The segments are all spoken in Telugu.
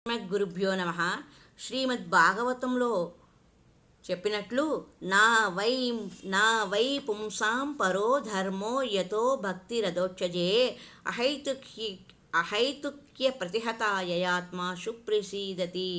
శ్రీమద్గురుభ్యో నమ. శ్రీమద్భాగవతంలో చెప్పినట్లు నా వై నా వై పుంసాం పరో ధర్మో యతో భక్తిరదోచ్యజే అహైతుక్య ప్రతిహతాయయాత్మ సుప్రసీదతి.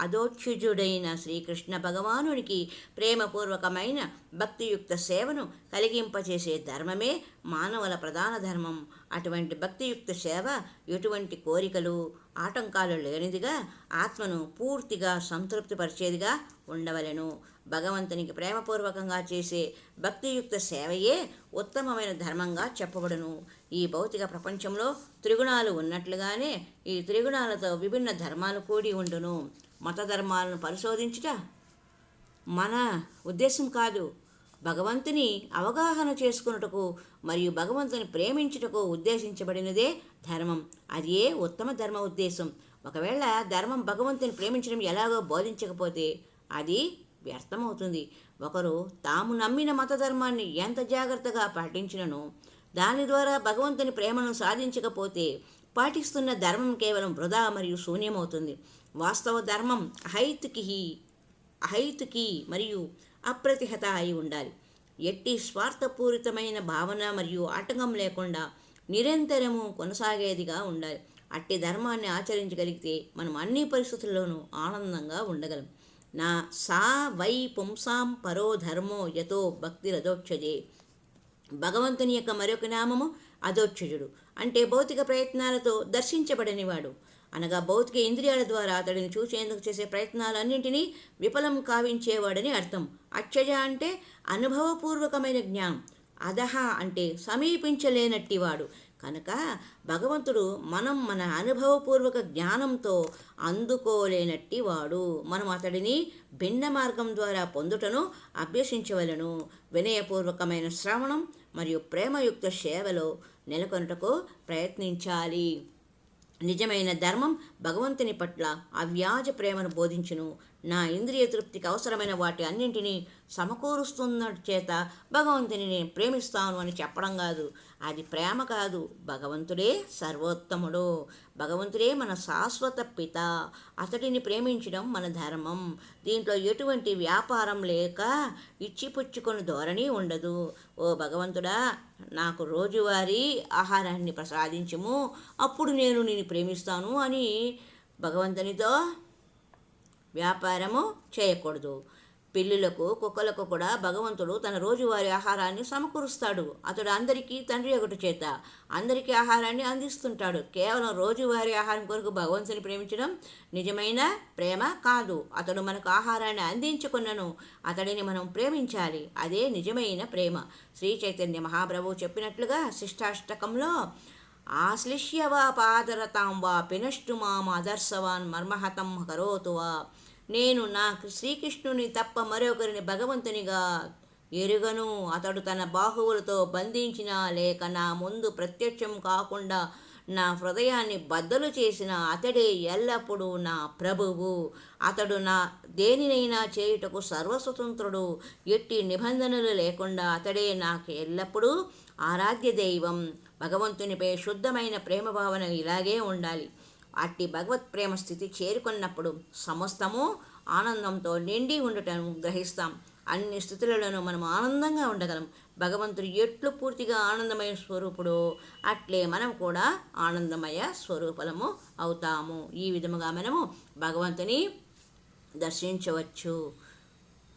అదోచ్యుజుడైన శ్రీకృష్ణ భగవానునికి ప్రేమపూర్వకమైన భక్తియుక్త సేవను కలిగింపచేసే ధర్మమే మానవుల ప్రధాన ధర్మం. అటువంటి భక్తియుక్త సేవ ఎటువంటి కోరికలు ఆటంకాలు లేనిదిగా, ఆత్మను పూర్తిగా సంతృప్తిపరిచేదిగా ఉండవలెను. భగవంతునికి ప్రేమపూర్వకంగా చేసే భక్తియుక్త సేవయే ఉత్తమమైన ధర్మంగా చెప్పబడును. ఈ భౌతిక ప్రపంచంలో త్రిగుణాలు ఉన్నట్లుగానే ఈ త్రిగుణాలతో విభిన్న ధర్మాలు కూడి ఉండును. మత ధర్మాలను పరిశోధించుట మన ఉద్దేశం కాదు. భగవంతుని అవగాహన చేసుకున్నటకు మరియు భగవంతుని ప్రేమించుటకు ఉద్దేశించబడినదే ధర్మం. అదే ఉత్తమ ధర్మ ఉద్దేశం. ఒకవేళ ధర్మం భగవంతుని ప్రేమించడం ఎలాగో బోధించకపోతే అది వ్యర్థమవుతుంది. ఒకరు తాము నమ్మిన మత ధర్మాన్ని ఎంత జాగ్రత్తగా పాటించినను దాని ద్వారా భగవంతుని ప్రేమను సాధించకపోతే పాటిస్తున్న ధర్మం కేవలం వృధా మరియు శూన్యమవుతుంది. వాస్తవ ధర్మం అహైతుకి మరియు అప్రతిహత అయి ఉండాలి. ఎట్టి స్వార్థపూరితమైన భావన మరియు ఆటంకం లేకుండా నిరంతరము కొనసాగేదిగా ఉండాలి. అట్టి ధర్మాన్ని ఆచరించగలిగితే మనం అన్ని పరిస్థితుల్లోనూ ఆనందంగా ఉండగలం. నా సా వై పుంసాం పరో ధర్మో యతో భక్తిరదోచ్యజే. భగవంతుని యొక్క మరొక నామము అదోచ్యుజుడు, అంటే భౌతిక ప్రయత్నాలతో దర్శించబడనివాడు. అనగా భౌతిక ఇంద్రియాల ద్వారా అతడిని చూసేందుకు చేసే ప్రయత్నాలన్నింటినీ విఫలం కావించేవాడని అర్థం. అక్షజ అంటే అనుభవపూర్వకమైన జ్ఞానం. అధహ అంటే సమీపించలేనట్టివాడు. కనుక భగవంతుడు మనం మన అనుభవపూర్వక జ్ఞానంతో అందుకోలేనట్టివాడు. మనం అతడిని భిన్న మార్గం ద్వారా పొందుటను అభ్యసించవలను. వినయపూర్వకమైన శ్రవణం మరియు ప్రేమయుక్త సేవలో నెలకొనుటకు ప్రయత్నించాలి. నిజమైన ధర్మం భగవంతుని పట్ల అవ్యాజ ప్రేమను బోధించును. నా ఇంద్రియ తృప్తికి అవసరమైన వాటి అన్నింటినీ సమకూరుస్తున్న చేత భగవంతుని నేను ప్రేమిస్తాను అని చెప్పడం కాదు. అది ప్రేమ కాదు. భగవంతుడే సర్వోత్తముడు. భగవంతుడే మన శాశ్వత పిత. అతడిని ప్రేమించడం మన ధర్మం. దీంట్లో ఎటువంటి వ్యాపారం లేక ఇచ్చిపుచ్చుకొని ధోరణి ఉండదు. ఓ భగవంతుడా, నాకు రోజువారీ ఆహారాన్ని ప్రసాదించుము, అప్పుడు నేను నిన్ను ప్రేమిస్తాను అని భగవంతునితో వ్యాపారము చేయకూడదు. పిల్లులకు కుక్కలకు కూడా భగవంతుడు తన రోజువారీ ఆహారాన్ని సమకూరుస్తాడు. అతడు అందరికీ తండ్రి ఒకటి చేత అందరికీ ఆహారాన్ని అందిస్తుంటాడు. కేవలం రోజువారీ ఆహారం కొరకు భగవంతుని ప్రేమించడం నిజమైన ప్రేమ కాదు. అతడు మనకు ఆహారాన్ని అందించుకున్నను అతడిని మనం ప్రేమించాలి. అదే నిజమైన ప్రేమ. శ్రీ చైతన్య మహాప్రభువు చెప్పినట్లుగా శిష్టాష్టకంలో ఆశ్లిష్యవా పాదరతాం వా పినష్టు మాం ఆదర్శవాన్ మర్మహతం కరోతువా. నేను నా శ్రీకృష్ణుని తప్ప మరొకరిని భగవంతునిగా ఎరుగను. అతడు తన బాహువులతో బంధించిన లేక నా ముందు ప్రత్యక్షం కాకుండా నా హృదయాన్ని బద్దలు చేసిన అతడే ఎల్లప్పుడూ నా ప్రభువు. అతడు నా దేనినైనా చేయుటకు సర్వస్వతంత్రుడు. ఎట్టి నిబంధనలు లేకుండా అతడే నాకు ఎల్లప్పుడూ ఆరాధ్య దైవం. భగవంతునిపై శుద్ధమైన ప్రేమ భావన ఇలాగే ఉండాలి. అట్టి భగవత్ ప్రేమ స్థితి చేరుకున్నప్పుడు సమస్తము ఆనందంతో నిండి ఉండటం గ్రహిస్తాం. అన్ని స్థితులలోనూ మనం ఆనందంగా ఉండగలం. భగవంతుడు ఎట్లు పూర్తిగా ఆనందమయ స్వరూపుడు, అట్లే మనం కూడా ఆనందమయ స్వరూపలము అవుతాము. ఈ విధముగా మనము భగవంతుని దర్శించవచ్చు.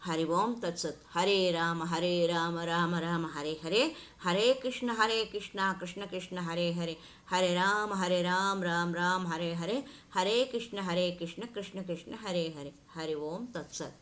హరి ఓం తత్సత్. హరే రామ రామ రామ హరే హరే, హరే కృష్ణ కృష్ణ కృష్ణ హరే హరే, హరే రామ రామ రామ హరే హరే, హరే కృష్ణ కృష్ణ కృష్ణ కృష్ణ హరే హరే. హరి ఓం తత్సత్.